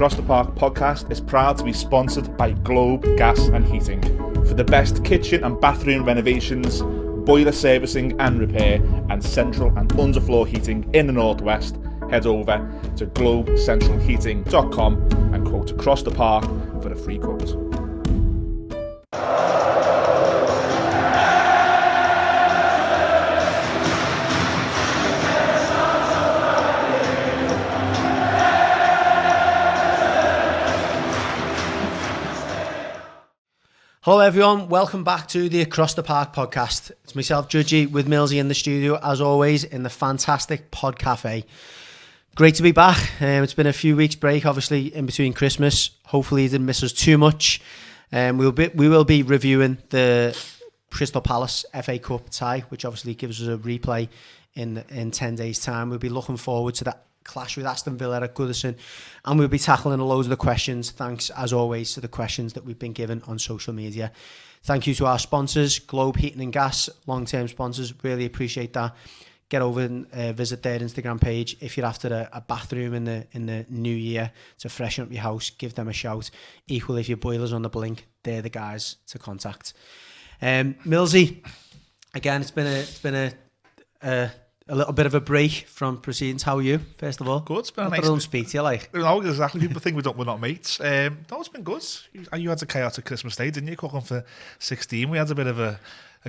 Across the Park podcast is proud to be sponsored by Globe Gas and Heating. For the best kitchen and bathroom renovations, boiler servicing and repair, and central and underfloor heating in the Northwest, head over to globecentralheating.com and quote Across the Park for a free quote. Hello everyone, welcome back to the Across the Park podcast. It's myself, Judgy, with Millsy in the studio, as always, in the fantastic Pod Cafe. Great to be back. It's been a few weeks break, obviously, in between Christmas. Hopefully you didn't miss us too much. We will be reviewing the Crystal Palace FA Cup tie, which obviously gives us a replay in 10 days' time. We'll be looking forward to that clash with Aston Villa at Goodison, and we'll be tackling loads of the questions, thanks as always to the questions that we've been given on social media. Thank you to our sponsors, Globe Heating and Gas, long-term sponsors, really appreciate that. Get over and visit their Instagram page if you're after a bathroom in the new year to freshen up your house. Give them a shout. Equally, if your boiler's on the blink, they're the guys to contact. Millsy, again, it's been a little bit of a break from proceedings. How are you, first of all? Good. It's been a nice... I don't speak to you, like. No, exactly. People think we're not mates. No, it's been good. You had a chaotic Christmas day, didn't you? Cooking for 16. We had a bit of a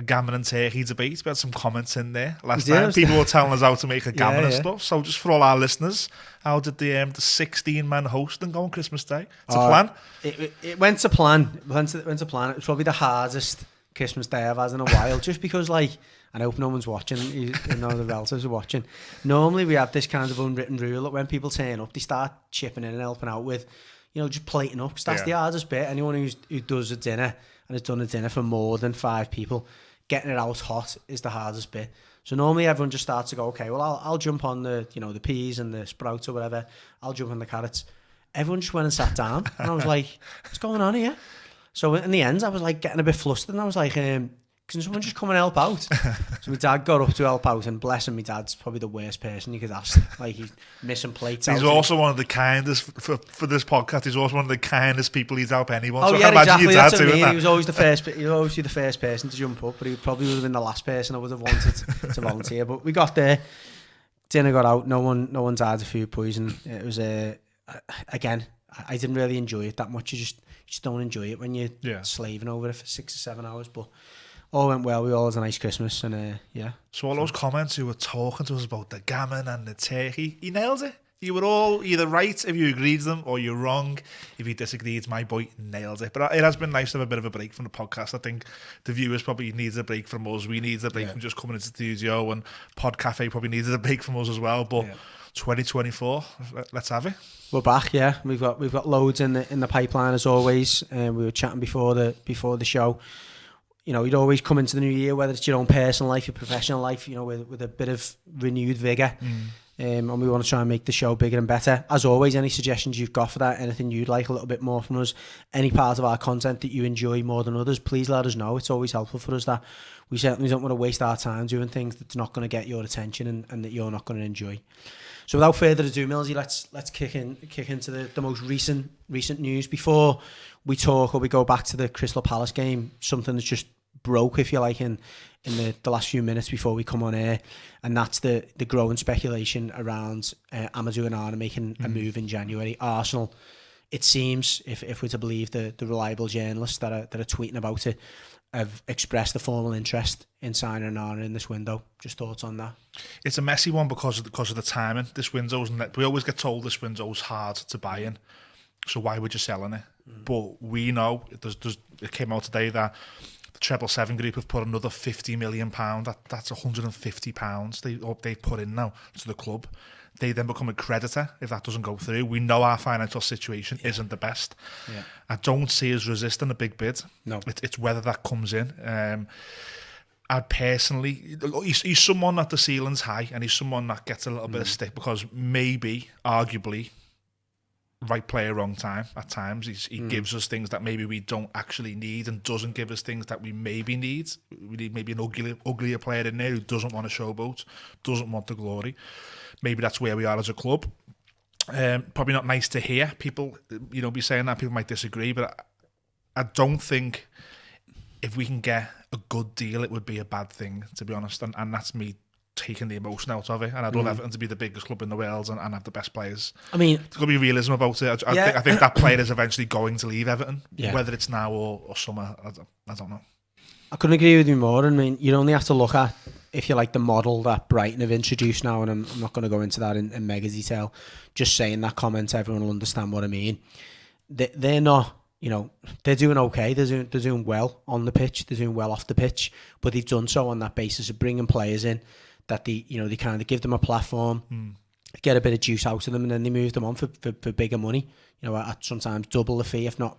gammon and turkey debate. We had some comments in there last time. People were telling us how to make a gammon and stuff. So just for all our listeners, how did the 16-man hosting go on Christmas Day? It's a plan? It went to plan. It went to plan. It was probably the hardest Christmas Day I've had in a while, just because, like, and I hope no one's watching, you know, the relatives are watching. Normally we have this kind of unwritten rule that when people turn up, they start chipping in and helping out with, you know, just plating up, because that's the hardest bit. Anyone who does a dinner and has done a dinner for more than 5 people, getting it out hot is the hardest bit. So normally everyone just starts to go, okay, well, I'll jump on the peas and the sprouts or whatever. I'll jump on the carrots. Everyone just went and sat down, and I was like, what's going on here? So in the end, I was like getting a bit flustered, and I was like, can someone just come and help out? So my dad got up to help out, and bless him, my dad's probably the worst person you could ask. Like, he's missing plates. He's also one of the kindest, for this podcast, he's also one of the kindest people he'd help anyone. Oh, so yeah, exactly. Your dad That's what I mean. That. He was always the first. He was always the first person to jump up, but he probably would have been the last person I would have wanted to volunteer. But we got there. Dinner got out. No one died of food poison. It was again, I didn't really enjoy it that much. You just don't enjoy it when you're slaving over it for 6 or 7 hours. But all went well. We all had a nice Christmas, and So all those comments who were talking to us about the gammon and the turkey, he nailed it. You were all either right if you agreed with them, or you're wrong if you disagreed. My boy nailed it. But it has been nice to have a bit of a break from the podcast. I think the viewers probably needed a break from us. We needed a break from just coming into the studio, and Pod Cafe probably needed a break from us as well. But 2024, let's have it. We're back, yeah. We've got loads in the pipeline as always. We were chatting before the show. You know, you'd always come into the new year, whether it's your own personal life, your professional life, you know, with a bit of renewed vigour. And we want to try and make the show bigger and better. As always, any suggestions you've got for that, anything you'd like a little bit more from us, any part of our content that you enjoy more than others, please let us know. It's always helpful for us. That we certainly don't want to waste our time doing things that's not going to get your attention and that you're not going to enjoy. So without further ado, Millsy, let's kick into the most recent news before we talk, or we go back to the Crystal Palace game. Something that's just broke, if you like, in the last few minutes before we come on air, and that's the growing speculation around Amadou Onana making a move in January. Arsenal, it seems, if we're to believe the reliable journalists that are tweeting about it, have expressed a formal interest in signing Onana in this window. Just thoughts on that? It's a messy one because of the timing. This window's, we always get told this window's hard to buy in, so why would you selling it? But we know it came out today that the 777 group have put another £50 million. That's £150 they put in now to the club. They then become a creditor if that doesn't go through. We know our financial situation isn't the best. I don't see us resisting a big bid. No, it's whether that comes in. I'd personally, he's someone that the ceiling's high, and he's someone that gets a little bit of stick because maybe, arguably, right player, wrong time at times. He gives us things that maybe we don't actually need, and doesn't give us things that we maybe need. We need maybe an uglier player in there who doesn't want to showboat, doesn't want the glory. Maybe that's where we are as a club. Probably not nice to hear. People, be saying that. People might disagree, but I don't think if we can get a good deal, it would be a bad thing, to be honest. And that's me taking the emotion out of it. And I'd love Everton to be the biggest club in the world and have the best players. I mean, there's got to be realism about it. I think that player is eventually going to leave Everton, whether it's now or summer. I don't know. I couldn't agree with you more. I mean, you only have to look at, if you like, the model that Brighton have introduced now, and I'm not going to go into that in mega detail. Just saying that comment, everyone will understand what I mean. They're not, they're doing okay. They're doing well on the pitch. They're doing well off the pitch, but they've done so on that basis of bringing players in that they kind of give them a platform, get a bit of juice out of them, and then they move them on for bigger money. At sometimes double the fee, if not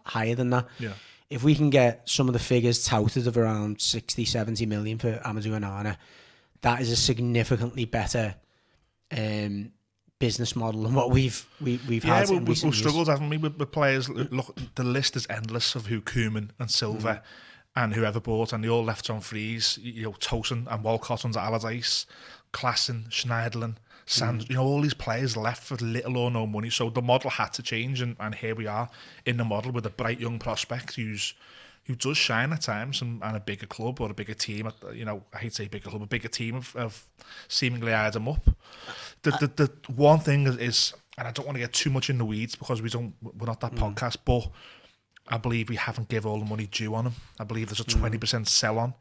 higher than that. Yeah. If we can get some of the figures touted of around 60, 70 million for Amadou Onana, that is a significantly better business model than what we've had. We've struggled, haven't we, with players? Look, the list is endless of who Koeman and Silva and whoever bought, and they all left on freeze. Tosin and Walcott under Allardyce, Klassen, Schneiderlin, Sand. All these players left for little or no money. So the model had to change, and here we are in the model with a bright young prospect who does shine at times, and a bigger club or a bigger team. I hate to say bigger club, a bigger team of seemingly eyed them up. The one thing is, and I don't want to get too much in the weeds because we're not that podcast, but I believe we haven't give all the money due on him. I believe there's a 20% sell on.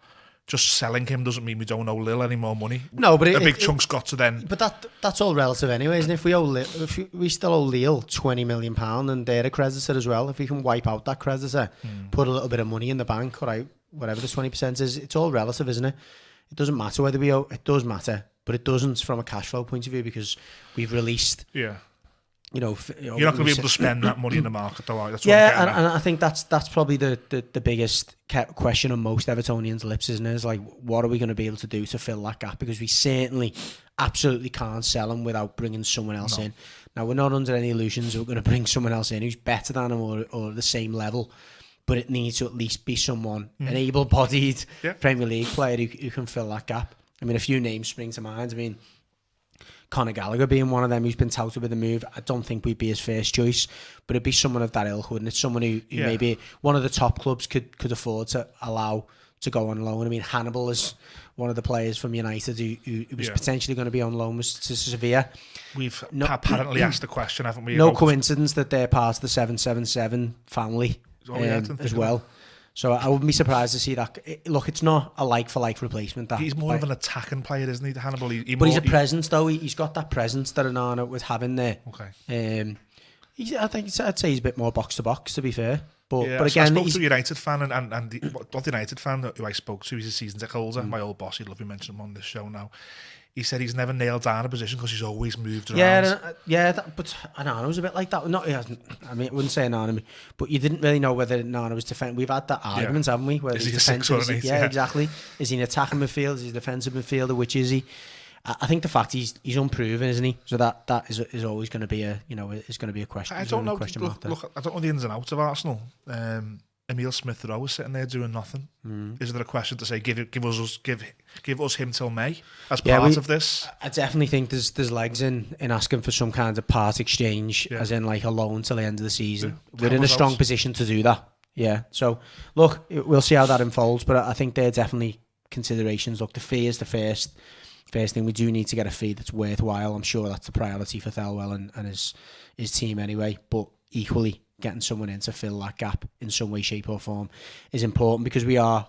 Just selling him doesn't mean we don't owe Lille any more money. No, but a big chunk's got to then. But that's all relative anyway, isn't it? If we still owe Lille £20 million, and they're a creditor as well. If we can wipe out that creditor, put a little bit of money in the bank, all right, whatever the 20% is, it's all relative, isn't it? It doesn't matter whether we owe. It does matter, but it doesn't from a cash flow point of view because we've released. Yeah. You're not going to be able to spend that money in the market, though. Are you? And I think that's probably the biggest question on most Evertonians' lips, isn't it? Is like, what are we going to be able to do to fill that gap? Because we certainly, absolutely can't sell him without bringing someone else in. Now, we're not under any illusions that we're going to bring someone else in who's better than him or the same level, but it needs to at least be someone, an able-bodied Premier League player who can fill that gap. I mean, a few names spring to mind. I mean, Conor Gallagher being one of them who's been touted with a move. I don't think we'd be his first choice, but it'd be someone of that ilk, wouldn't it? Someone who maybe one of the top clubs could afford to allow to go on loan. I mean, Hannibal is one of the players from United who was potentially going to be on loan to Sevilla. We've apparently asked the question, haven't we? No coincidence that they're part of the 777 family as well. So I wouldn't be surprised to see that. Look, it's not a like-for-like replacement. He's more of an attacking player, isn't he, Hannibal? But he's a presence, though. He's got that presence that Onana was having there. Okay. I'd say he's a bit more box-to-box, to be fair. But again, I spoke to a United fan, and the United fan who I spoke to, he's a season ticket holder. My old boss, he'd love me mention him on this show now. He said he's never nailed down a position because he's always moved around. But Onana was a bit like that. He hasn't. I mean, I wouldn't say Onana, but you didn't really know whether Onana was defending. We've had that argument, haven't we? Whether is he defensive? Exactly. Is he an attacking midfielder? Is he a defensive midfielder? Which is he? I think the fact he's unproven, isn't he? So that is always going to be a question. I don't know. Look, I don't know the ins and outs of Arsenal. Emile Smith-Rowe is sitting there doing nothing. Is there a question to say give us him till May as part of this? I definitely think there's legs in asking for some kind of part exchange, as in like a loan till the end of the season. We're in a strong position to do that. Yeah. So look, we'll see how that unfolds, but I think they're definitely considerations. Look, the fee is the first thing. We do need to get a fee that's worthwhile. I'm sure that's the priority for Thelwell and his team anyway. But equally, getting someone in to fill that gap in some way, shape or form is important because we're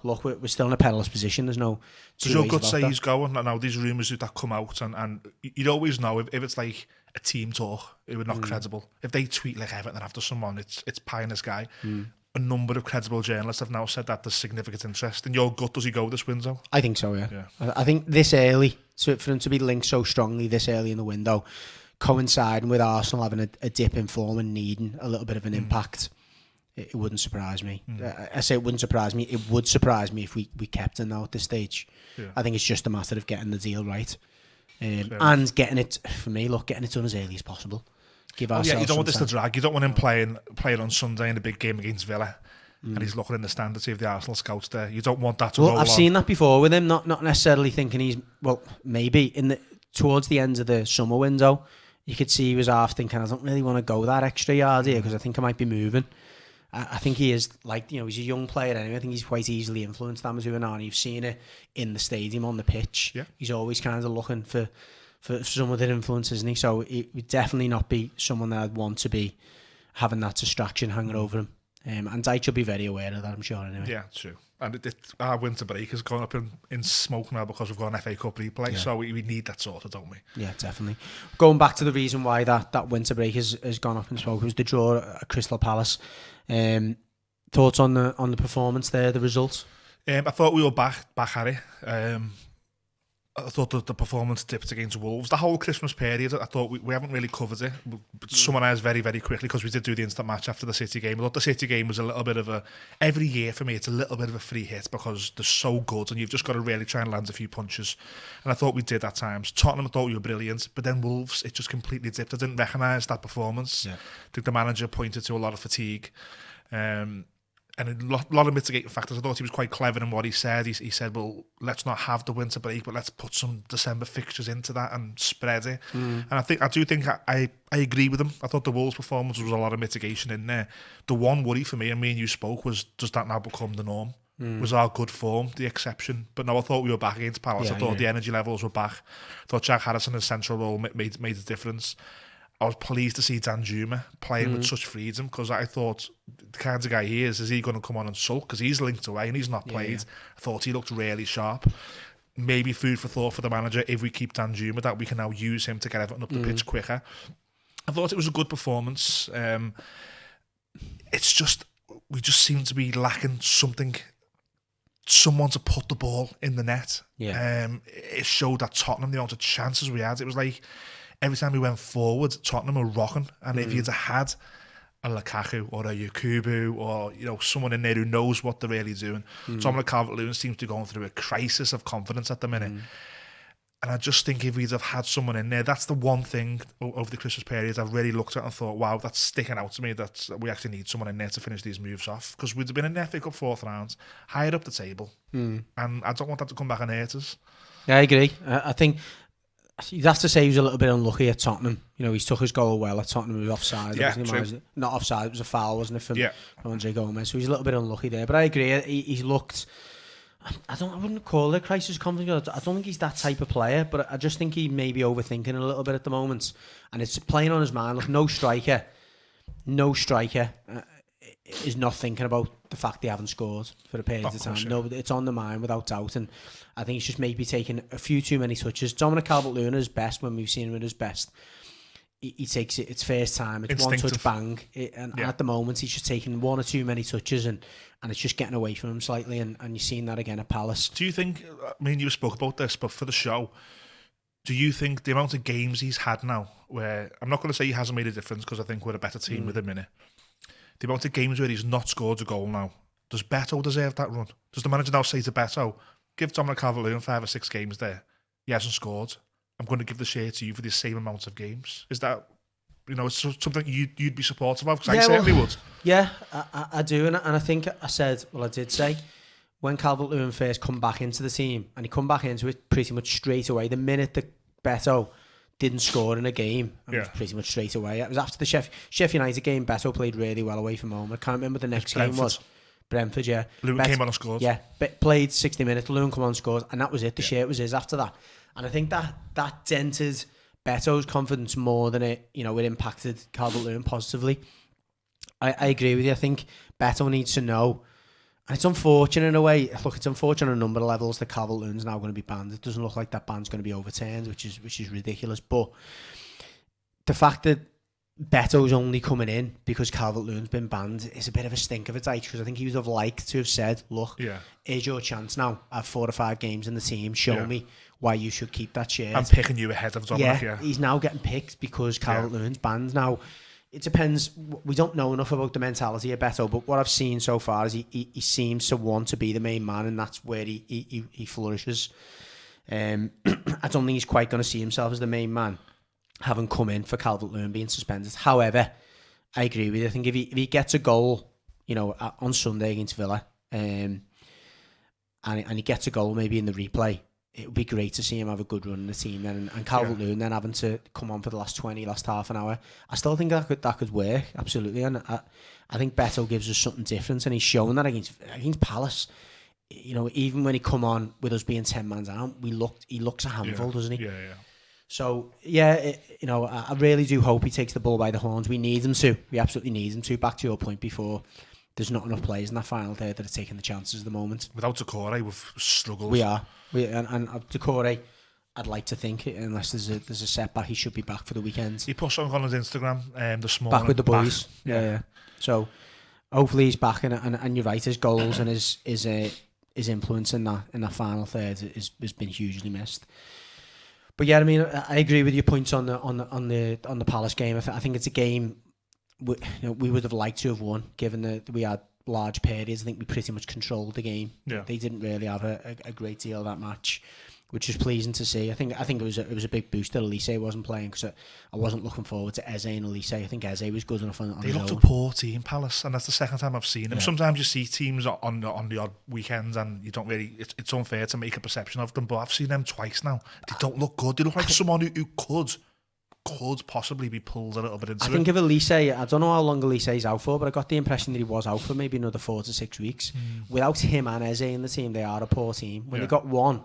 still in a penniless position. There's no two ways about that. Does your gut say he's going? Now, these rumours that come out and you'd always know if it's like a team talk, it would not credible. If they tweet like Everton after someone, it's pie in the sky. A number of credible journalists have now said that there's significant interest. In your gut, does he go this window? I think so, yeah. I think this early, for him to be linked so strongly this early in the window, coinciding with Arsenal having a dip in form and needing a little bit of an impact, it wouldn't surprise me. I say it wouldn't surprise me. It would surprise me if we kept him now at this stage. I think it's just a matter of getting the deal right and getting it, for me, getting it done as early as possible. Give ourselves you don't want this time. to drag. You don't want him playing on Sunday in a big game against Villa and he's looking in the stand to see if the Arsenal scouts there. You don't want that to roll on. I've seen that before with him, not necessarily thinking maybe towards the end of the summer window, you could see he was half thinking, I don't really want to go that extra yard here because I think I might be moving. I think he is, like, you know, he's a young player anyway. I think he's quite easily influenced, Amadou Onana. You've seen it in the stadium, on the pitch. Yeah. He's always kind of looking for some of their influence, isn't he? So it would definitely not be someone that I'd want to be having that distraction hanging over him. And Dyche will be very aware of that, I'm sure, anyway. Yeah, true. And our winter break has gone up in smoke now because we've got an FA Cup replay, so we need that sort of, don't we? Yeah, definitely. Going back to the reason why that winter break has gone up in smoke, it was the draw at Crystal Palace. Thoughts on the performance there, the result? I thought we were back at it. I thought that the performance dipped against Wolves. The whole Christmas period, I thought we haven't really covered it. But summarised very, very quickly, because we did do the instant match after the City game. I thought the City game was a little bit of every year for me, it's a little bit of a free hit because they're so good and you've just got to really try and land a few punches. And I thought we did at times. Tottenham, I thought we were brilliant. But then Wolves, it just completely dipped. I didn't recognise that performance. Yeah. I think the manager pointed to a lot of fatigue. And a lot of mitigating factors. I thought he was quite clever in what he said. He said, well, let's not have the winter break, but let's put some December fixtures into that and spread it. And I do think I agree with him. I thought the Wolves' performance was a lot of mitigation in there. The one worry for me, and me and you spoke, was, does that now become the norm? Was our good form the exception? But no, I thought we were back against Palace. I thought the energy levels were back. I thought Jack Harrison's central role made a difference. I was pleased to see Danjuma playing with such freedom, because I thought the kind of guy he is he going to come on and sulk? Because he's linked away and he's not played. I thought he looked really sharp. Maybe food for thought for the manager, if we keep Danjuma, that we can now use him to get Everton up the pitch quicker. I thought it was a good performance. It's just, we just seem to be lacking someone to put the ball in the net. It showed that Tottenham, the amount of chances we had, it was like, every time we went forward, Tottenham were rocking. And if you'd had a Lukaku or a Yakubu or, you know, someone in there who knows what they're really doing, someone like Calvert-Lewin seems to be going through a crisis of confidence at the minute. And I just think if we'd have had someone in there, that's the one thing over the Christmas period I've really looked at and thought, wow, that's sticking out to me, that we actually need someone in there to finish these moves off. Because we'd have been in the FA Cup fourth round, higher up the table. And I don't want that to come back and hurt us. Yeah, I agree. I think you'd have to say he was a little bit unlucky at Tottenham. You know, he took his goal well at Tottenham. He was offside. Yeah, true. Not offside, it was a foul, wasn't it, from Andre Gomez. So he's a little bit unlucky there. But I agree, he's looked... I wouldn't call it crisis confidence. I don't think he's that type of player, but I just think he may be overthinking a little bit at the moment. And it's playing on his mind. Look, no striker is not thinking about the fact they haven't scored for a period of time. No, it's on the mind without doubt. And I think he's just maybe taking a few too many touches. Dominic Calvert-Lewin is best when we've seen him at his best. He takes it, it's first time, it's one touch bang. At the moment, he's just taking one or too many touches and it's just getting away from him slightly. And you're seeing that again at Palace. Do you think, I mean, you spoke about this, but for the show, do you think the amount of games he's had now, where, I'm not going to say he hasn't made a difference because I think we're a better team with him in it, the amount of games where he's not scored a goal now, does Beto deserve that run? Does the manager now say to Beto, give Dominic Calvert-Lewin 5 or 6 games there, he hasn't scored, I'm going to give the share to you for the same amount of games? Is that, you know, it's something you'd be supportive of? Because I certainly would. Yeah, I do. And I think I did say, when Calvert-Lewin first come back into the team, and he come back into it pretty much straight away, the minute that Beto didn't score in a game, it was pretty much straight away. It was after the Sheffield United game, Beto played really well away from home. I can't remember the next game was. Brentford, yeah. Lewin came on and scored. Yeah, played 60 minutes, Lewin come on and scored, and that was it. The shirt was his after that. And I think that dented Beto's confidence more than it impacted Calvert-Lewin positively. I agree with you. I think Beto needs to know, and it's unfortunate in a way. Look, it's unfortunate on a number of levels that Calvert-Lewin's now going to be banned. It doesn't look like that ban's going to be overturned, which is ridiculous. But the fact that Beto's only coming in because Calvert-Lewin's been banned is a bit of a stink of a Dyche, because I think he would have liked to have said, look, here's your chance now. I have 4 or 5 games in the team. Show me why you should keep that shirt. I'm picking you ahead of Dominic. Yeah, he's now getting picked because Calvert-Lewin's banned. Now, it depends. We don't know enough about the mentality of Beto, but what I've seen so far is he seems to want to be the main man, and that's where he flourishes. I don't think he's quite going to see himself as the main man, having come in for Calvert-Lewin being suspended. However, I agree with you. I think if he gets a goal, on Sunday against Villa, and he gets a goal maybe in the replay, it would be great to see him have a good run in the team then, and Calvert-Lewin then having to come on for the last half an hour. I still think that could work, absolutely, and I think Beto gives us something different, and he's shown that against Palace. You know, even when he come on with us being 10 man down, he looks a handful, doesn't he? Yeah. So I really do hope he takes the ball by the horns. We need him to. We absolutely need him to. Back to your point before, there's not enough players in that final third that are taking the chances at the moment. Without Decore, we've struggled. We are. And Decore, I'd like to think, unless there's a setback, he should be back for the weekend. He put something on his Instagram this morning. Back with the boys. Yeah. So hopefully he's back, and you're right, his goals and his influence in that final third has been hugely missed. But yeah, I mean, I agree with your points on the Palace game. I think it's a game we would have liked to have won, given that we had large periods. I think we pretty much controlled the game. Yeah. They didn't really have a great deal of that match, which was pleasing to see. I think it was a big boost that Elise wasn't playing, because I wasn't looking forward to Eze and Elise. I think Eze was good enough on they his looked own. a poor team, Palace, and that's the second time I've seen them. Yeah. Sometimes you see teams on the odd weekends and you don't really, it's unfair to make a perception of them, but I've seen them twice now. They don't look good. They look like someone who could possibly be pulled a little bit into I think of Elise, I don't know how long Elise is out for, but I got the impression that he was out for maybe another 4 to 6 weeks. Without him and Eze in the team, they are a poor team. When they got one,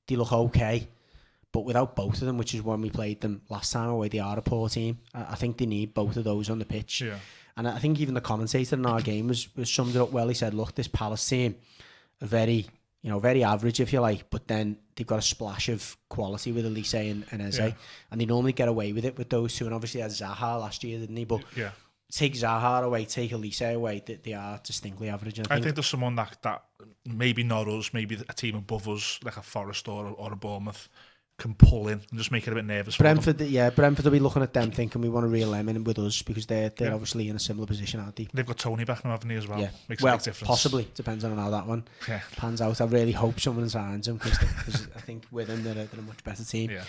they look okay. But without both of them, which is when we played them last time away, they are a poor team. I think they need both of those on the pitch. Yeah. And I think even the commentator in our game was summed it up well. He said, look, this Palace team are very average, if you like, but then they've got a splash of quality with Elise and Eze. Yeah. And they normally get away with it with those two. And obviously had Zaha last year, didn't he? But take Zaha away, take Elise away, they are distinctly average. And I think there's someone that maybe not us, maybe a team above us, like a Forest or a Bournemouth, can pull in and just make it a bit nervous. Brentford will be looking at them thinking we want to reel them in with us, because they're obviously in a similar position, aren't they? They've got Tony back now, haven't they, as well? Yeah. Makes a big difference. Possibly. Depends on how that one pans out. I really hope someone signs him, because I think with him they're a much better team. Yeah.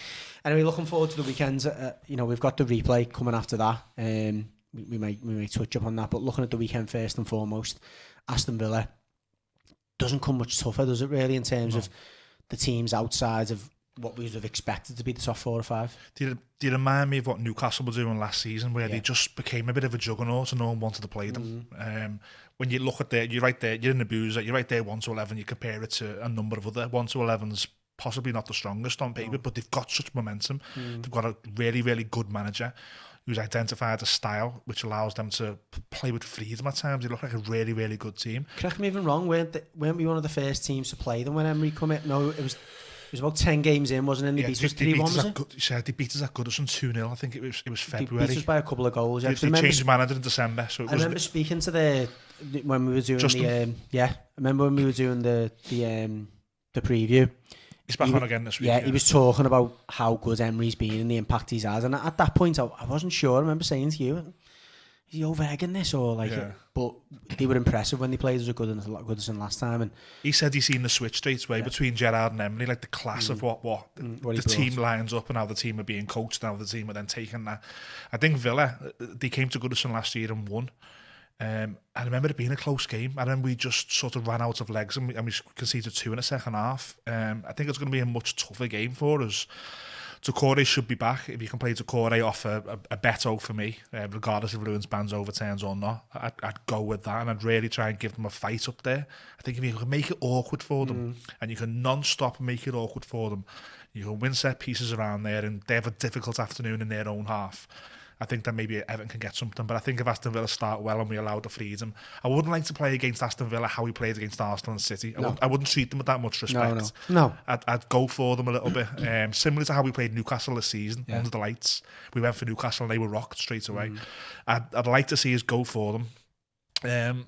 Anyway, looking forward to the weekends. We've got the replay coming after that. We may touch upon that, but looking at the weekend first and foremost, Aston Villa doesn't come much tougher, does it really, in terms of the teams outside of what we would have expected to be the top 4 or 5. Do you remind me of what Newcastle were doing last season, where they just became a bit of a juggernaut and no one wanted to play them? When you look at you're right there, you're in the boozer, you're right there 1 to 11, you compare it to a number of other 1 to 11s, possibly not the strongest on paper, but they've got such momentum. They've got a really, really good manager who's identified a style which allows them to play with freedom at times. They look like a really, really good team. Correct me if I'm wrong, weren't we one of the first teams to play them when Emery come in? No, it was about 10 games in, wasn't it? And they beat us 3-1, was it? They beat us at Goodison 2-0. I think it was February. They beat us by a couple of goals. They changed manager in December. So I remember speaking to when we were doing the preview. He's back on again this week. Yeah, he was talking about how good Emery's been and the impact he's had. And at that point, I wasn't sure. I remember saying to you, is he over-egging this? But they were impressive when they played as a Goodison last time. And he said he's seen the switch straight away between Gerrard and Emery, like the class of what the team lines up and how the team are being coached and how the team are then taking that. I think Villa, they came to Goodison last year and won. I remember it being a close game. I remember we just sort of ran out of legs and we conceded 2 in the second half. I think it's going to be a much tougher game for us. Decore should be back. If you can play Decore off a Beto for me, regardless if Lewin's band's overturns or not, I'd go with that, and I'd really try and give them a fight up there. I think if you can make it awkward for them, and you can non-stop make it awkward for them, you can win set pieces around there, and they have a difficult afternoon in their own half. I think that maybe Everton can get something, but I think if Aston Villa start well and we allow the freedom, I wouldn't like to play against Aston Villa how we played against Arsenal and City. I wouldn't treat them with that much respect. No. I'd go for them a little bit, similar to how we played Newcastle this season under the lights. We went for Newcastle and they were rocked straight away. I'd like to see us go for them.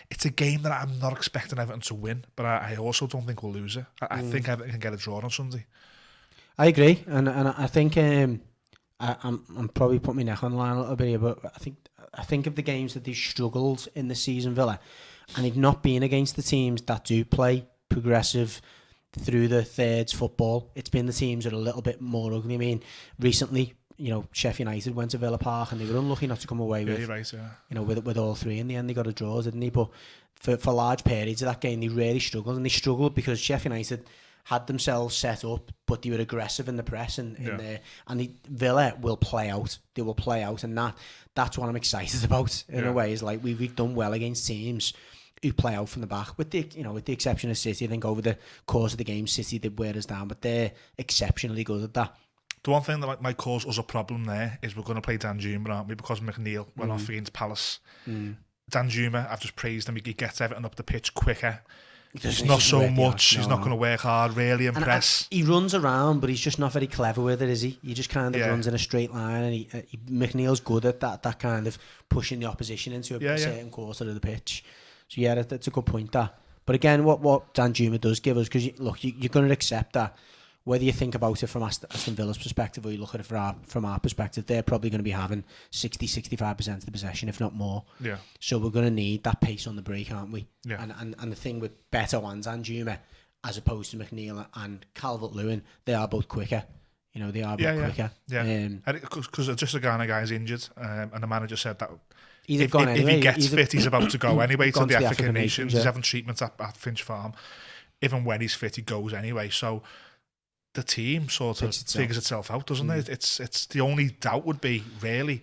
It's a game that I'm not expecting Everton to win, but I also don't think we'll lose it. I think Everton can get a draw on Sunday. I agree, and I think I'm probably putting my neck on the line a little bit here, but I think of the games that they've struggled in the season, Villa, and they've not been against the teams that do play progressive through the thirds football. It's been the teams that are a little bit more ugly. I mean, recently, Sheffield United went to Villa Park and they were unlucky not to come away with, with all 3 in the end. They got a draw, didn't they? But for large periods of that game, they really struggled, and they struggled because Sheffield United had themselves set up, but they were aggressive in the press and Villa will play out. They will play out, and that's what I'm excited about in a way. Is like we've done well against teams who play out from the back, with the exception of City. I think over the course of the game, City did wear us down, but they're exceptionally good at that. The one thing that might cause us a problem there is we're going to play Danjuma, aren't we? Because McNeil went off against Palace. Danjuma, I've just praised him. He gets Everton up the pitch quicker. He's not so much. He's not going to work hard, really impress. He runs around, but he's just not very clever with it, is he? He just kind of runs in a straight line, and McNeil's good at that kind of pushing the opposition into a certain quarter of the pitch. So yeah, that's a good point, that. But again, what Danjuma does give us, because you're going to accept that, whether you think about it from Aston Villa's perspective or you look at it from our perspective, they're probably going to be having 60-65% of the possession, if not more. Yeah. So we're going to need that pace on the break, aren't we? Yeah. And the thing with Beto and Danjuma, as opposed to McNeil and Calvert-Lewin, they are both quicker. They are both quicker. Yeah. Because just a Ghana guy's injured, and the manager said that if anyway, he gets fit, he's about to go anyway to the African Nations. Yeah. He's having treatment at Finch Farm. Even when he's fit, he goes anyway. So the team sort of figures itself out, doesn't it? It's the only doubt would be really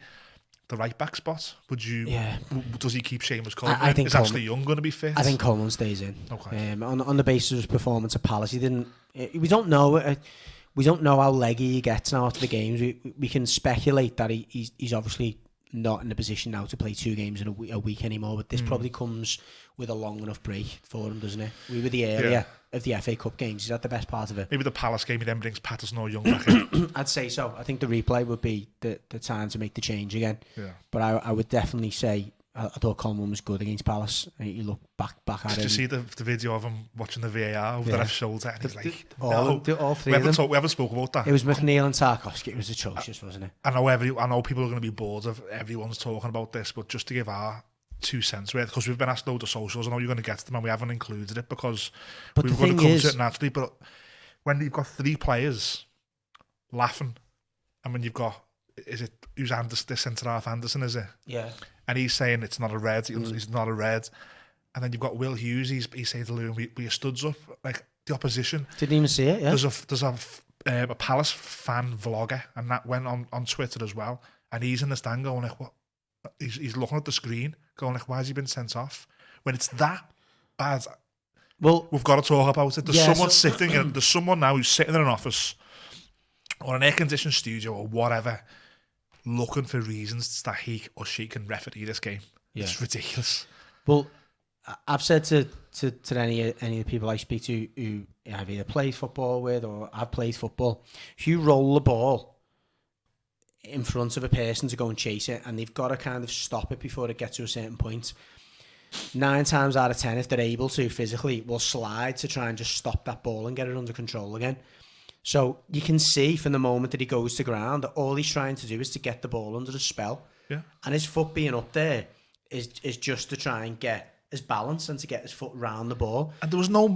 the right back spot. Would you? Yeah. Does he keep Seamus Coleman? I think is Ashley Young going to be fit? I think Coleman stays in. Okay. On the basis of his performance at Palace, he didn't. We don't know. We don't know how leggy he gets now after the games. We can speculate that he's obviously not in a position now to play 2 games in a week anymore. But this probably comes with a long enough break for him, doesn't it? We were the area of the FA Cup games. He's had the best part of it. Maybe the Palace game, he then brings Patterson or Young back in. I'd say so. I think the replay would be the time to make the change again. Yeah. But I would definitely say I thought Coleman was good against Palace. You look back at him. Did you see the video of him watching the VAR over the left shoulder? And he's like, all three of them. We haven't spoke about that. It was McNeil and Tarkowski. It was atrocious, wasn't it? I know people are going to be bored of everyone's talking about this, but just to give our 2 cents worth, because we've been asked loads of socials, I know you're going to get to them, and we haven't included it because we were going to come to it naturally. But when you've got 3 players laughing, and when you've got, who's Anderson, this centre half Anderson, is it? Yeah. And he's saying it's not a red, he's not a red. And then you've got Will Hughes, he's saying to Lewin, we studs up, like the opposition. Didn't even see it, yeah. There's a Palace fan vlogger, and that went on Twitter as well, and he's in the stand going like, what? He's looking at the screen going like, why has he been sent off? When it's that bad, well, we've got to talk about it. There's someone now who's sitting in an office or an air-conditioned studio or whatever, looking for reasons that he or she can referee this game. Yeah. It's ridiculous. Well, I've said to any of the people I speak to who I've either played football with or I've played football, if you roll the ball in front of a person to go and chase it, and they've got to kind of stop it before it gets to a certain point, 9 times out of 10, if they're able to physically, will slide to try and just stop that ball and get it under control again. So you can see from the moment that he goes to ground that all he's trying to do is to get the ball under the spell. Yeah. And his foot being up there is just to try and get his balance and to get his foot round the ball. And there was no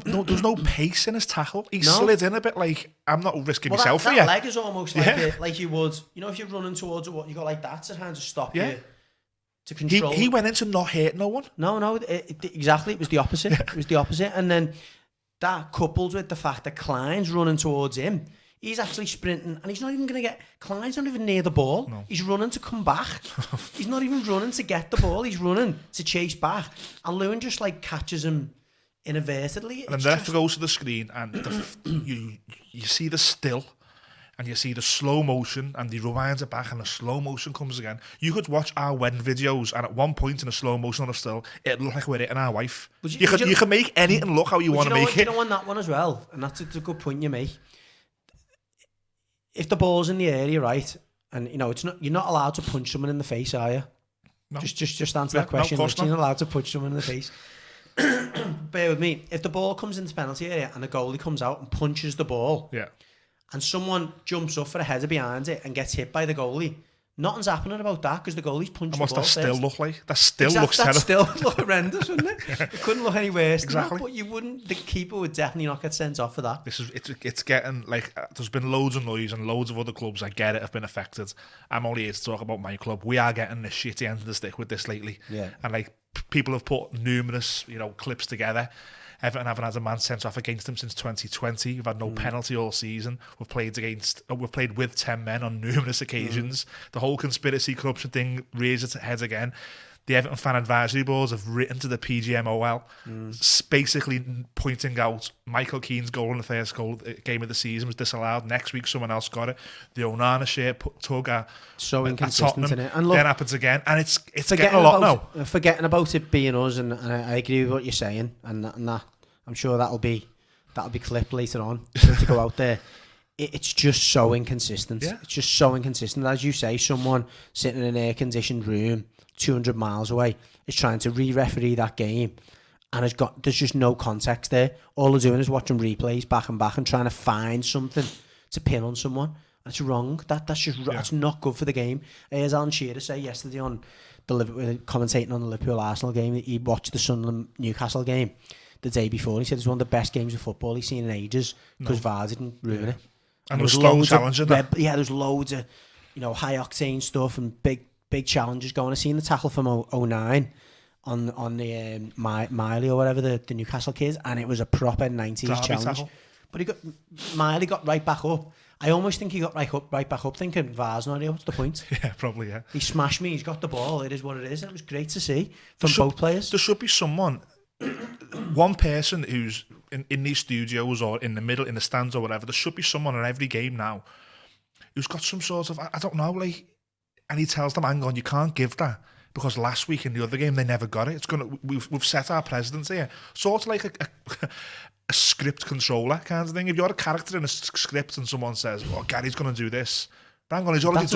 pace in his tackle. He slid in a bit like, I'm not risking myself here. That leg is almost like like you would, if you're running towards what you got like that to kind of stop you to control. He went in to not hurt no one. No, exactly. It was the opposite. It was the opposite. And then that coupled with the fact that Klein's running towards him, he's actually sprinting, and he's not even going to get... Klein's not even near the ball. No. He's running to come back. He's not even running to get the ball. He's running to chase back. And Lewin just, catches him inadvertently. And then goes to the screen, and you see the still, and you see the slow motion, and he rewinds it back, and the slow motion comes again. You could watch our wedding videos, and at one point in the slow motion on a still, it looked like we're hitting our wife. You can make anything look how you want to make it. You know on that one as well, and that's a good point you make. If the ball's in the area, right, and it's not, you're not allowed to punch someone in the face, are you? No. Just answer that question. No, you're not allowed to punch someone in the face. Bear with me. If the ball comes into the penalty area and the goalie comes out and punches the ball, and someone jumps up for a header behind it and gets hit by the goalie, nothing's happening about that because the goalie's punching the ball. And what's that still look like? That still looks terrible. That still look horrendous, wouldn't it? It couldn't look any worse. Exactly. But you wouldn't. The keeper would definitely not get sent off for that. It's getting there's been loads of noise and loads of other clubs, I get it, have been affected. I'm only here to talk about my club. We are getting the shitty end of the stick with this lately. Yeah. And people have put numerous clips together. Everton haven't had a man sent off against them since 2020. We've had no penalty all season. We've played with 10 men on numerous occasions. The whole conspiracy corruption thing raises its head again. The Everton fan advisory boards have written to the PGMOL, basically pointing out Michael Keane's goal in the first game of the season was disallowed. Next week, someone else got it. The Onana shirt tug at inconsistent, Tottenham. And look, then happens again, and it's getting a lot now. Forgetting about it being us, and I agree with what you're saying, and that I'm sure that'll be clipped later on to go out there. It's just so inconsistent. Yeah. It's just so inconsistent. As you say, someone sitting in an air-conditioned room 200 miles away is trying to re-referee that game, and there's just no context there. All they're doing is watching replays back and trying to find something to pin on someone. That's wrong. That's just that's not good for the game. As Alan Shearer said yesterday on commentating on the Liverpool Arsenal game, he watched the Sunderland Newcastle game the day before. He said it's one of the best games of football he's seen in ages because VAR didn't ruin it. And there was loads challenging that. There's loads of high octane stuff and big challenges going. I seen the tackle from 09 on the Miley or whatever, the Newcastle kids, and it was a proper 90s Derby challenge. Tackle. But Miley got right back up. I almost think he got right back up thinking, VAR's not here, what's the point? Yeah, probably, yeah. He smashed me, he's got the ball, it is what it is. And it was great to see from both players. There should be someone, one person who's in these studios or in the middle, in the stands or whatever, there should be someone in every game now who's got some sort of, I don't know, like, and he tells them, hang on, you can't give that because last week in the other game they never got it. We've set our precedents here. Sort of like a script controller kind of thing. If you're a character in a script and someone says, "Oh, Gary's going to do this," but hang on, he's already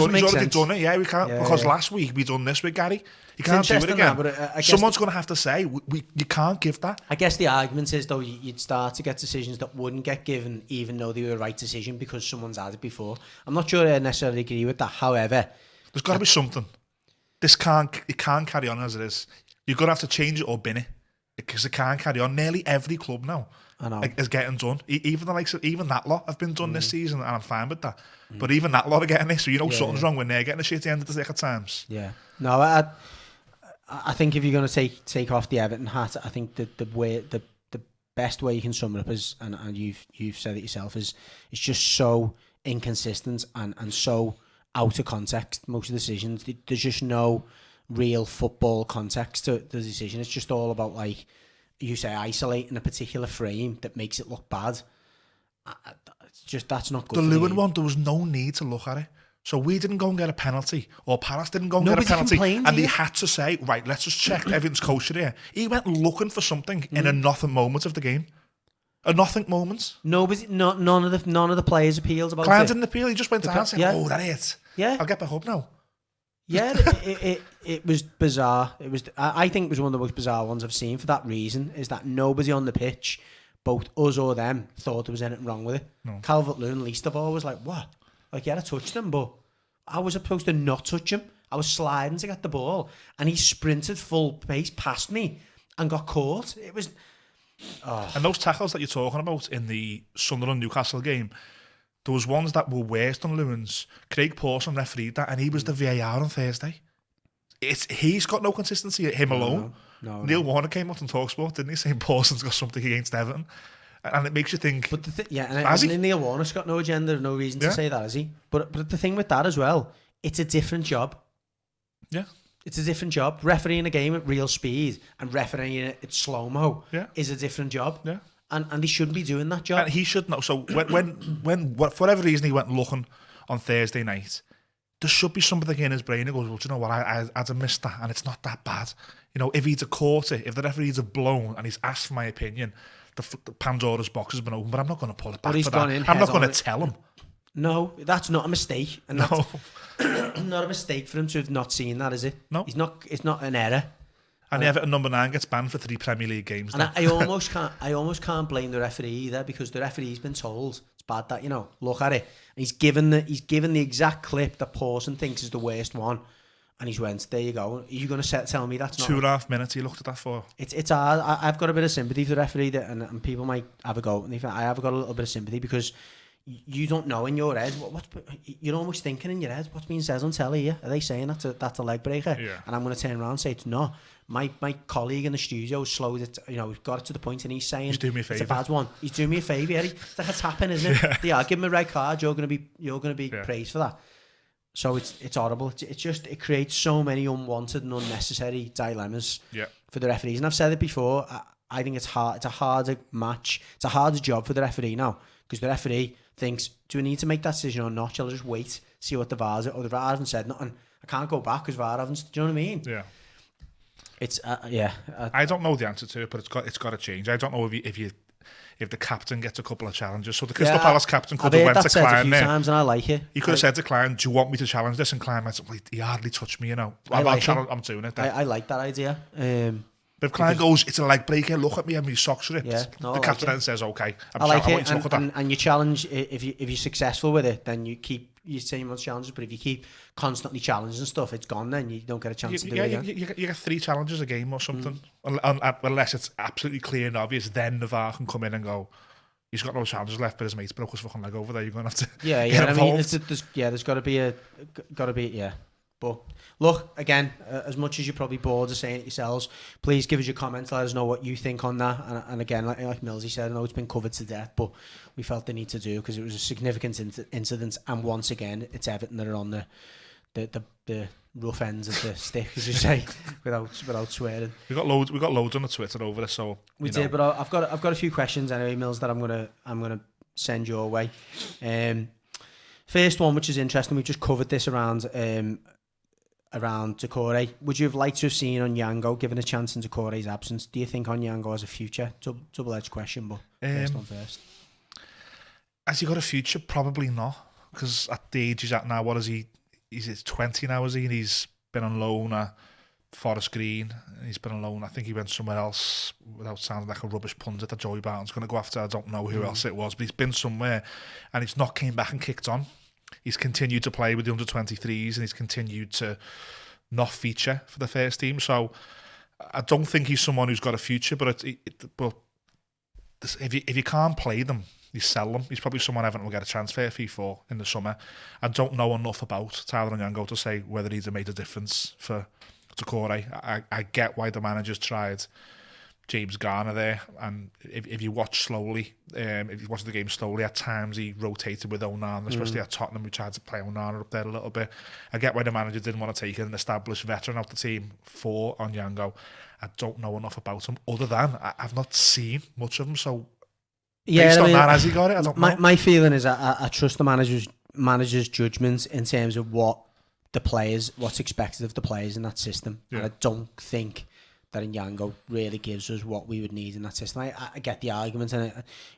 done it. Yeah, we can't because last week we done this with Gary. You can't do it again. But someone's going to have to say, "You can't give that." I guess the argument is though you'd start to get decisions that wouldn't get given, even though they were the right decision because someone's had it before. I'm not sure I necessarily agree with that. However, there's got to be something. It can't carry on as it is. You're going to have to change it or bin it because it can't carry on. Nearly every club now is getting done. Even that lot have been done this season, and I'm fine with that. But even that lot are getting this, so something's wrong when they're getting the shit at the end of the stick at times. Yeah. No, I think if you're going to take off the Everton hat, I think the best way you can sum it up is, and you've said it yourself, is it's just so inconsistent and so out of context. Most of the decisions, there's just no real football context to the decision. It's just all about, like you say, isolating a particular frame that makes it look bad. It's just, that's not good. The Lewin one, there was no need to look at it. So we didn't go and get a penalty, or Palace didn't go and get a penalty, and they had to say, right, let's just check everything's kosher here. He went looking for something in a nothing moment of the game. A nothing moment. None of the players appealed about Klein it. didn't appeal. He just went down and said, "Oh, that's it. Yeah, I'll get back up now." Yeah, it was bizarre. I think it was one of the most bizarre ones I've seen for that reason, is that nobody on the pitch, both us or them, thought there was anything wrong with it. No. Calvert-Lewin, least of all, was like, what? Like, yeah, I touched him, but I was supposed to not touch him. I was sliding to get the ball, and he sprinted full pace past me and got caught. It was... Oh. And those tackles that you're talking about in the Sunderland-Newcastle game, there was ones that were worse than Lewin's. Craig Pawson refereed that, and he was the VAR on Thursday. He's got no consistency, him alone. No. Neil Warner came out on TalkSport, didn't he, saying Pawson's got something against Everton. And it makes you think... But and Neil Warner's got no agenda, no reason to say that, has he? But the thing with that as well, it's a different job. Yeah. It's a different job. Refereeing a game at real speed and refereeing it at slow-mo is a different job. Yeah. And he shouldn't be doing that job. And he should know. So when for whatever reason he went looking on Thursday night, there should be something in his brain that goes, well, do you know what, I'd have missed that, and it's not that bad. If he'd have caught it, if the referees have blown and he's asked for my opinion, the Pandora's box has been open, but I'm not going to pull it back for that. I'm not going to tell him. No, that's not a mistake. And that's not a mistake for him to have not seen that, is it? No. It's not an error. And Everton number 9 gets banned for 3 Premier League games. And I almost can't blame the referee either, because the referee's been told it's bad that, look at it. And he's given the exact clip that Pawson thinks is the worst one. And he's went, there you go. Are you going to tell me that's not... 2.5 minutes he looked at that for. It's hard. I've got a bit of sympathy for the referee, and people might have a go. And I have got a little bit of sympathy because, you don't know in your head you're almost thinking in your head what's being said on telly here. Are they saying that's a leg breaker? Yeah. And I'm going to turn around and say it's not. My colleague in the studio slowed it, got it to the point, and he's saying he's doing me a favour. It's a bad one. He's doing me a favour. It's like a tapping, isn't it? Yeah, give him a red card. You're going to be praised for that. So it's horrible. It creates so many unwanted and unnecessary dilemmas for the referees. And I've said it before. I think it's hard. It's a harder match. It's a harder job for the referee now, because the referee thinks, do we need to make that decision or not? Shall I just wait, see what the VAR's or the VAR haven't said nothing? I can't go back because VAR haven't. Do you know what I mean? Yeah. It's I don't know the answer to it, but it's got to change. I don't know if the captain gets a couple of challenges. So the Crystal Palace captain could have went to Klein there. Times, and I like it. He could have said to Klein, "Do you want me to challenge this?" And Klein might say, well, "He hardly touched me, I'm doing it." I like that idea. But if Klein goes, "It's a leg breaker. Look at me, and my socks ripped." The captain then says, "Okay, I like it." And you challenge. If you're successful with it, then you keep your same old challenges. But if you keep constantly challenging stuff, it's gone. Then you don't get a chance to do it again. You get 3 challenges a game or something, unless it's absolutely clear and obvious. Then the VAR can come in and go, he's got no challenges left, but his mate's broke his fucking leg over there. You're going to have to get involved. There's got to be. But look, again, as much as you're probably bored of saying it yourselves, please give us your comments. Let us know what you think on that. And again, like Millsy said, I know it's been covered to death, but we felt the need to do because it was a significant incident. And once again, it's Everton that are on the rough ends of the stick, as you say, without swearing. We got loads on the Twitter over this, so we did. But I've got a few questions anyway, Mills, that I'm gonna send your way. First one, which is interesting, we've just covered this around Doucouré. Would you have liked to have seen Onyango given a chance in Doucouré's absence? Do you think Onyango has a future? Double-edged question, but first one first. Has he got a future? Probably not, because at the age he's at now, what is he? He's 20 now, is he? And he's been on loan at Forest Green. He's been on loan. I think he went somewhere else, without sounding like a rubbish pundit, that Joey Barton's going to go after. I don't know who else it was, but he's been somewhere, and he's not came back and kicked on. He's continued to play with the under-23s, and he's continued to not feature for the first team. So I don't think he's someone who's got a future. But if you can't play them, you sell them. He's probably someone Everton will get a transfer fee for in the summer. I don't know enough about Tyler Onyango to say whether he's made a difference for Doucouré. I get why the manager's tried James Garner there, and if you watch slowly, if you watch the game slowly, at times he rotated with Onana, especially at Tottenham, who tried to play Onana up there a little bit. I get why the manager didn't want to take an established veteran out the team for Onyango. I don't know enough about him, other than I've not seen much of him, so based on that, has he got it? I don't know. My feeling is I trust the manager's judgment in terms of what's expected of the players in that system, and I don't think that Onyango really gives us what we would need in that system. I get the argument, and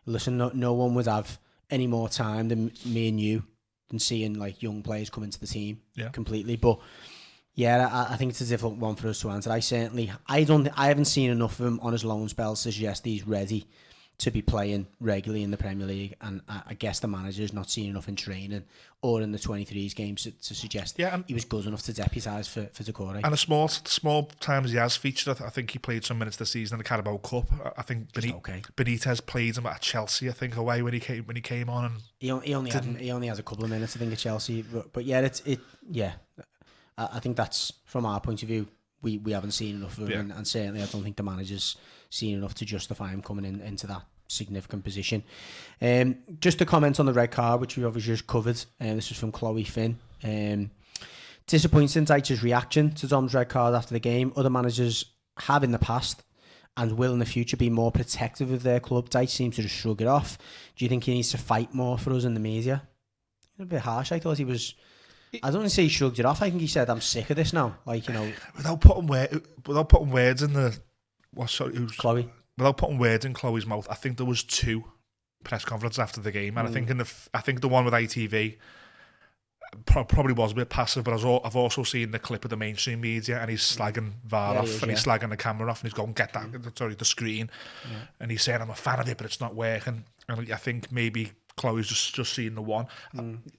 listen, no one would have any more time than me and you than seeing like young players come into the team completely. But I think it's a difficult one for us to answer. I haven't seen enough of him on his loan spell to suggest he's ready to be playing regularly in the Premier League, and I guess the manager's not seen enough in training or in the 23s games to suggest he was good enough to deputise for Doucouré. And the small times he has featured, I think he played some minutes this season in the Carabao Cup. I think Benitez played him at Chelsea, I think, away when he came on. And he only has a couple of minutes, I think, at Chelsea. But I think that's, from our point of view, we haven't seen enough of him, and certainly I don't think the manager's seen enough to justify him coming into that significant position. Just to comment on the red card, which we obviously just covered, this was from Chloe Finn. Disappointing Dyche's reaction to Dom's red card after the game. Other managers have in the past and will in the future be more protective of their club. Dyche seems to just shrug it off. Do you think he needs to fight more for us in the media? A bit harsh. I thought he was... I don't want to say he shrugged it off. I think he said, "I'm sick of this now." Without putting words in the Chloe. Without putting words in Chloe's mouth, I think there was 2 press conferences after the game, and I think the one with ITV probably was a bit passive. But I've also seen the clip of the mainstream media, and he's slagging VAR off, and he's slagging the camera off, and he's going, "Get that, the screen," and he's saying, "I'm a fan of it, but it's not working." And I think maybe Chloe's just seen the one.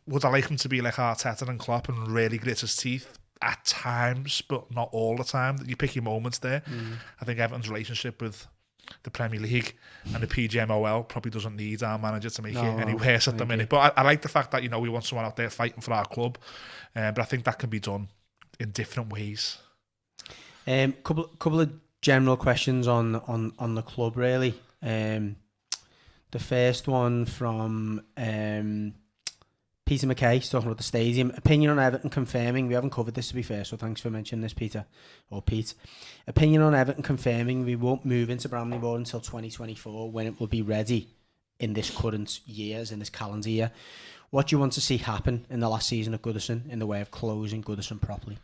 Would I like him to be like Arteta and Klopp and really grit his teeth? At times, but not all the time. You pick your moments there. I think Everton's relationship with the Premier League, and the PGMOL probably doesn't need our manager to make it any worse at the minute. you. But I like the fact that, you know, we want someone out there fighting for our club, but I think that can be done in different ways. Couple of general questions on the club, really. The first one from Peter McKay, he's talking about the stadium. Opinion on Everton confirming, we haven't covered this to be fair, so thanks for mentioning this, Peter, or Pete. Opinion on Everton confirming we won't move into Bramley-Moore until 2024, when it will be ready in this current years, in this calendar year. What do you want to see happen in the last season at Goodison in the way of closing Goodison properly?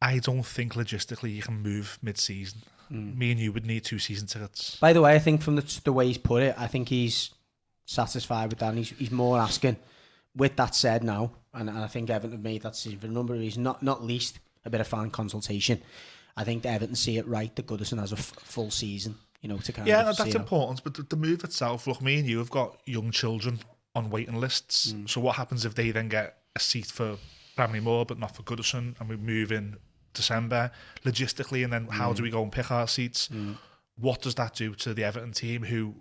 I don't think logistically you can move mid-season. Me and you would need 2 season tickets. By the way, I think from the way he's put it, I think he's satisfied with that, and he's more asking. With that said now, and I think Everton have made that decision for a number of reasons, not least a bit of fan consultation. I think the Everton see it right that Goodison has a full season, you know, to kind of that's important. But the move itself, look, me and you have got young children on waiting lists. So what happens if they then get a seat for Bramley-Moore but not for Goodison, and we move in December logistically, and then how do we go and pick our seats? What does that do to the Everton team, who,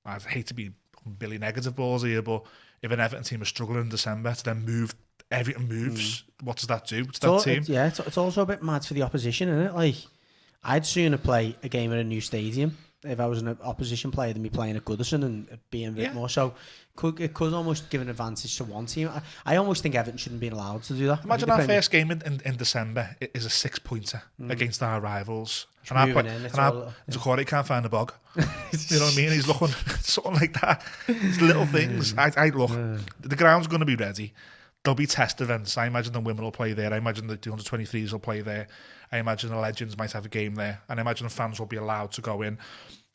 I hate to be Billy negative balls here, but if an Everton team is struggling in December to then move, everything moves, what does that do to that team? It's also a bit mad for the opposition, isn't it? Like, I'd sooner play a game at a new stadium if I was an opposition player than me playing at Goodison and being a bit more. So it could almost give an advantage to one team. I almost think Everton shouldn't be allowed to do that. Imagine our first game in December is a 6-pointer against our rivals. Zakori can't find a bog. You know what I mean? He's looking something like that. It's little things. I look. The ground's going to be ready. There'll be test events. I imagine the women will play there. I imagine the 123s will play there. I imagine the legends might have a game there, and I imagine the fans will be allowed to go in.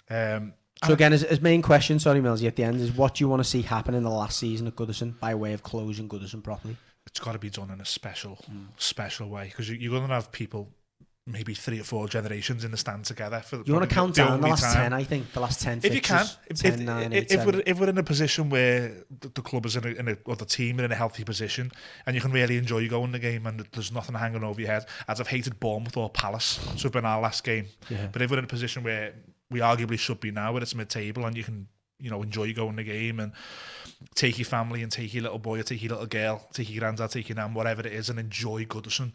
So again, his main question, sorry, Millsy, at the end is, what do you want to see happen in the last season at Goodison by way of closing Goodison properly? It's got to be done in a special way, because you're going to have people, maybe 3 or 4 generations in the stand together. You want to count down the last 10, I think, the last 10 if fixtures, you can. 10, 9, 8, 7. If we're in a position where the club is or the team are in a healthy position, and you can really enjoy going the game, and there's nothing hanging over your head, as I've hated Bournemouth or Palace to have been our last game. But if we're in a position where we arguably should be now, where it's mid-table, and you can, you know, enjoy going the game and take your family and take your little boy or take your little girl, take your granddad, take your nan, whatever it is, and enjoy Goodison.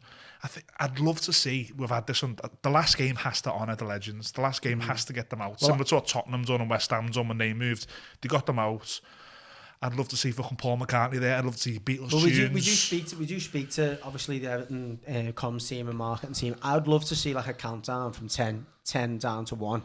I'd love to see, we've had this on, the last game has to honour the legends. The last game has to get them out. Similar to what Tottenham done and West Ham done when they moved. They got them out. I'd love to see fucking Paul McCartney there. I'd love to see Beatles tunes. We do speak to obviously the Everton comms team and marketing team. I'd love to see like a countdown from 10 down to 1,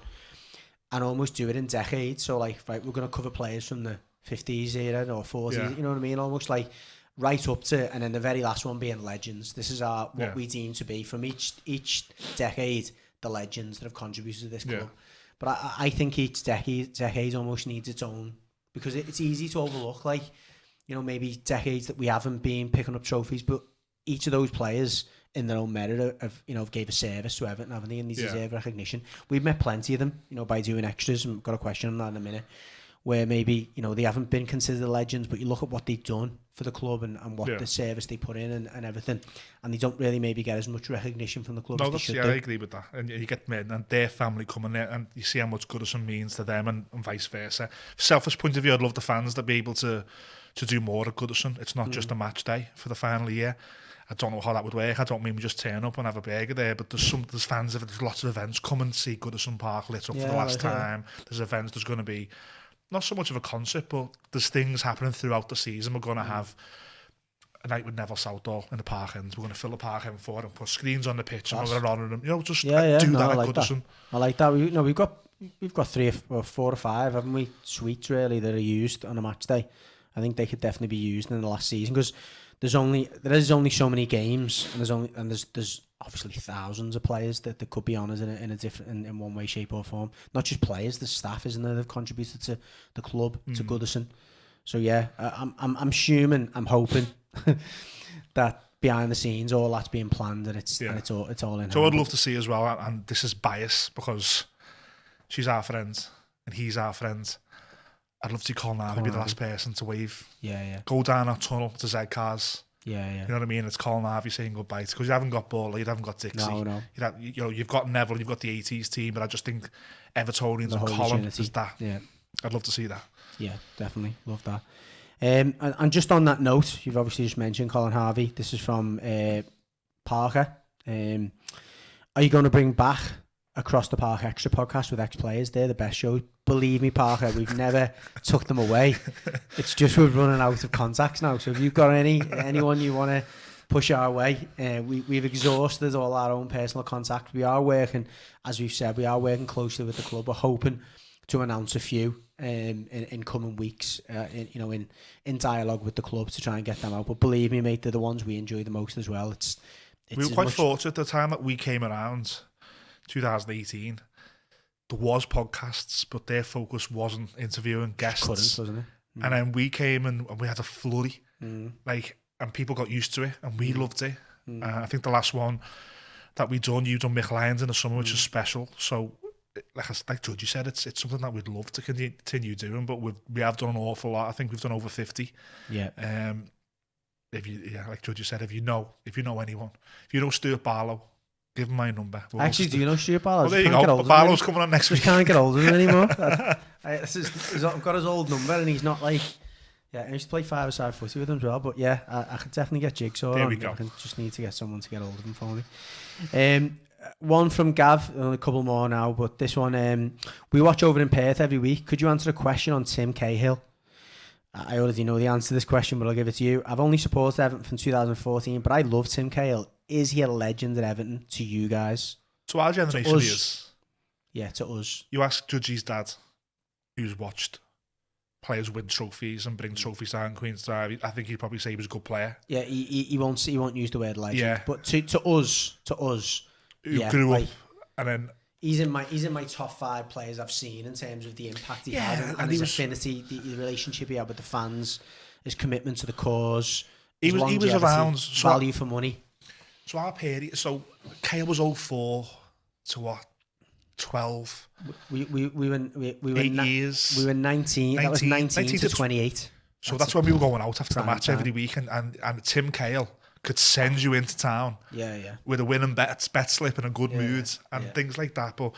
and almost do it in decades. So like, right, we're going to cover players from the 50s era or 40s, you know what I mean? Almost like right up to, and then the very last one being legends. This is what we deem to be from each decade, the legends that have contributed to this club. But I think each decade almost needs its own, because it's easy to overlook, like, you know, maybe decades that we haven't been picking up trophies, but each of those players in their own merit have gave a service to Everton, haven't they? And they deserve recognition. We've met plenty of them, you know, by doing extras, and got a question on that in a minute, where maybe, you know, they haven't been considered legends, but you look at what they've done for the club and what the service they put in and everything, and they don't really maybe get as much recognition from the club as they should do. I agree with that. And you get men and their family coming there, and you see how much Goodison means to them, and vice versa. Selfish point of view, I'd love the fans to be able to do more at Goodison. It's not just a match day for the final year. I don't know how that would work. I don't mean we just turn up and have a burger there, but there's fans, there's lots of events. Come and see Goodison Park lit up for the last time. There's events, there's going to be not so much of a concert, but there's things happening throughout the season. We're going to have a night with Neville Southall in the park end. We're going to fill the park end for and put screens on the pitch, and we're going to honour them. You know, just do that at Goodison. I like that. We've got 3 or 4 or 5, haven't we? Suites really that are used on a match day. I think they could definitely be used in the last season, because there is only so many games, and there's obviously thousands of players that could be honoured in a different in one way, shape or form. Not just players, the staff, isn't there? They've contributed to the club, to Goodison. So yeah, I'm assuming, I'm hoping that behind the scenes all that's being planned, and it's all in. So I'd love to see as well, and this is bias because she's our friend and he's our friend. I'd love to see Colin Harvey be the last person to wave. Yeah. Go down that tunnel to Z Cars Yeah. You know what I mean? It's Colin Harvey saying goodbye because you haven't got Ball, you haven't got Dixie. No. You've got Neville, you've got the 80s team, but I just think Evertonians and Colin is that. Yeah. I'd love to see that. Yeah, definitely. Love that. And just on that note, you've obviously just mentioned Colin Harvey. This is from Parker. Are you going to bring back Across the Park Extra podcast with ex-players? They're the best show. Believe me, Parker, we've never took them away. It's just we're running out of contacts now. So if you've got anyone you want to push our way, we've exhausted all our own personal contacts. We are working, as we've said, we are working closely with the club. We're hoping to announce a few in coming weeks, in dialogue with the club to try and get them out. But believe me, mate, they're the ones we enjoy the most as well. We were quite fortunate at the time that we came around, 2018. There was podcasts, but their focus wasn't interviewing guests. Wasn't it? And then we came and we had a flurry, and people got used to it, and we loved it. I think the last one that you've done Mick Lyons in the summer, which is special. So, like Judge said, it's something that we'd love to continue doing, but we have done an awful lot. I think we've done over 50. Yeah. Like Judge said, if you know anyone, if you know Stuart Barlow, give him my number. Actually, do you know Stuart Barlow? Well, there you go. Barlow's coming on next week. Just can't get hold of him anymore. I've got his old number, and he's not like. Yeah, I used to play five-a-side footy with him as well. But yeah, I could definitely get Jigsaw. There we go. I just need to get someone to get hold of him for me. One from Gav, a couple more now, but this one, we watch over in Perth every week. Could you answer a question on Tim Cahill? I already know the answer to this question, but I'll give it to you. I've only supported Everton from 2014, but I love Tim Cahill. Is he a legend at Everton to you guys? To our generation, he is. Yeah, to us. You ask Judgy's dad, who's watched players win trophies and bring trophies down Queen's Drive. I think he'd probably say he was a good player. Yeah, he won't use the word legend. Yeah. But to us, who grew up, and then he's in my top 5 players I've seen in terms of the impact he had and his affinity, the relationship he had with the fans, his commitment to the cause. He was around value for money. So our period. So Cahill was 04 to what? 12. We were 8 years. We were 19. That was 19 to 28. So that's when we were going out after the match every week, and Tim Cahill could send you into town. Yeah. With a winning bet slip and a good mood and things like that. But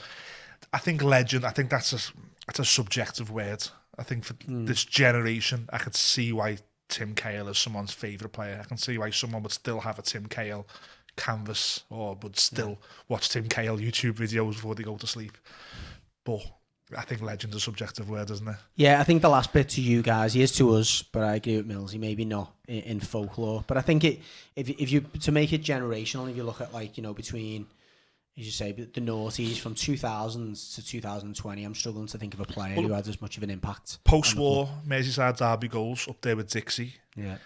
I think legend. I think that's a subjective word. I think for this generation, I could see why Tim Cahill is someone's favourite player. I can see why someone would still have a Tim Cahill canvas or would still watch Tim Cahill YouTube videos before they go to sleep. But I think legend's a subjective word, isn't it? Yeah, I think the last bit to you guys, he is to us, but I agree with Millsy, maybe not in folklore. But I think if you to make it generational, if you look at between, as you say, the noughties from 2000 to 2020, I'm struggling to think of a player who had as much of an impact. Post-war, Merseyside derby goals up there with Dixie. Yeah.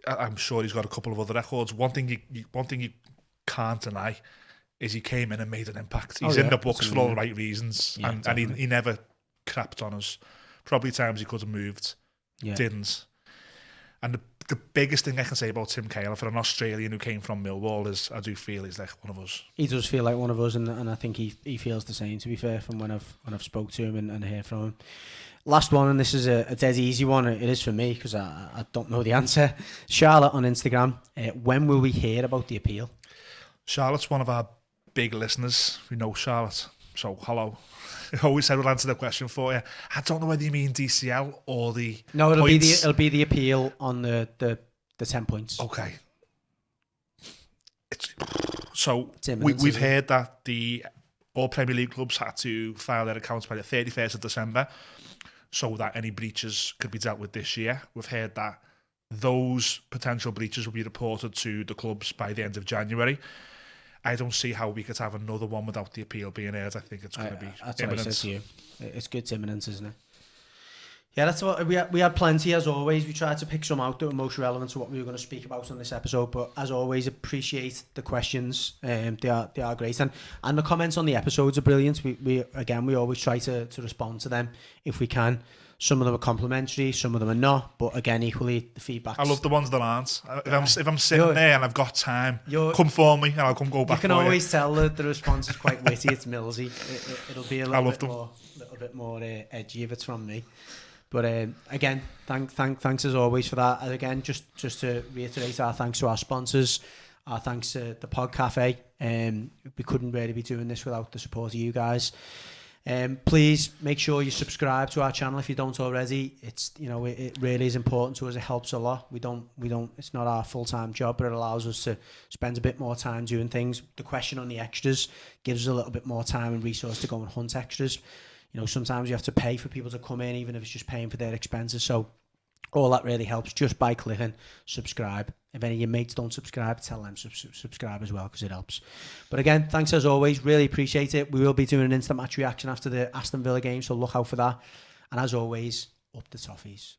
I'm sure he's got a couple of other records. One thing you can't deny is he came in and made an impact. He's in the books for all the right reasons, and he never crapped on us. Probably times he could have moved, didn't. And the biggest thing I can say about Tim Cahill, for an Australian who came from Millwall, is I do feel he's like one of us. He does feel like one of us, and I think he feels the same, to be fair, from when I've spoke to him and heard from him. Last one, and this is a dead easy one. It is for me because I don't know the answer. Charlotte on Instagram. When will we hear about the appeal? Charlotte's one of our big listeners. We know Charlotte, so hello. I always said we'll answer the question for you. I don't know whether you mean DCL or the No, it'll points. be the appeal on the 10 points. Okay. We've heard that all Premier League clubs had to file their accounts by the 31st of December so that any breaches could be dealt with this year. We've heard that those potential breaches will be reported to the clubs by the end of January. I don't see how we could have another one without the appeal being aired. I think it's going to be that's imminent. What I said to you. It's good imminent, isn't it? Yeah, that's what we had plenty as always. We tried to pick some out that were most relevant to what we were going to speak about on this episode. But as always, appreciate the questions. They are great, and the comments on the episodes are brilliant. We always try to respond to them if we can. Some of them are complimentary, some of them are not. But again, equally the feedback. I love the ones that aren't. If I'm sitting there and I've got time, come for me and I'll come go back. You can always tell that the response is quite witty. It's Millsy. It'll be a little bit more edgy if it's from me. But again, thanks as always for that. And again, just to reiterate our thanks to our sponsors, our thanks to the Pod Cafe. We couldn't really be doing this without the support of you guys. Please make sure you subscribe to our channel if you don't already. It's it really is important to us. It helps a lot. We don't. It's not our full-time job, but it allows us to spend a bit more time doing things. The question on the extras gives us a little bit more time and resource to go and hunt extras. Sometimes you have to pay for people to come in, even if it's just paying for their expenses. So all that really helps just by clicking subscribe. If any of your mates don't subscribe, tell them subscribe as well, because it helps. But again, thanks as always. Really appreciate it. We will be doing an instant match reaction after the Aston Villa game, so look out for that. And as always, up the toffees.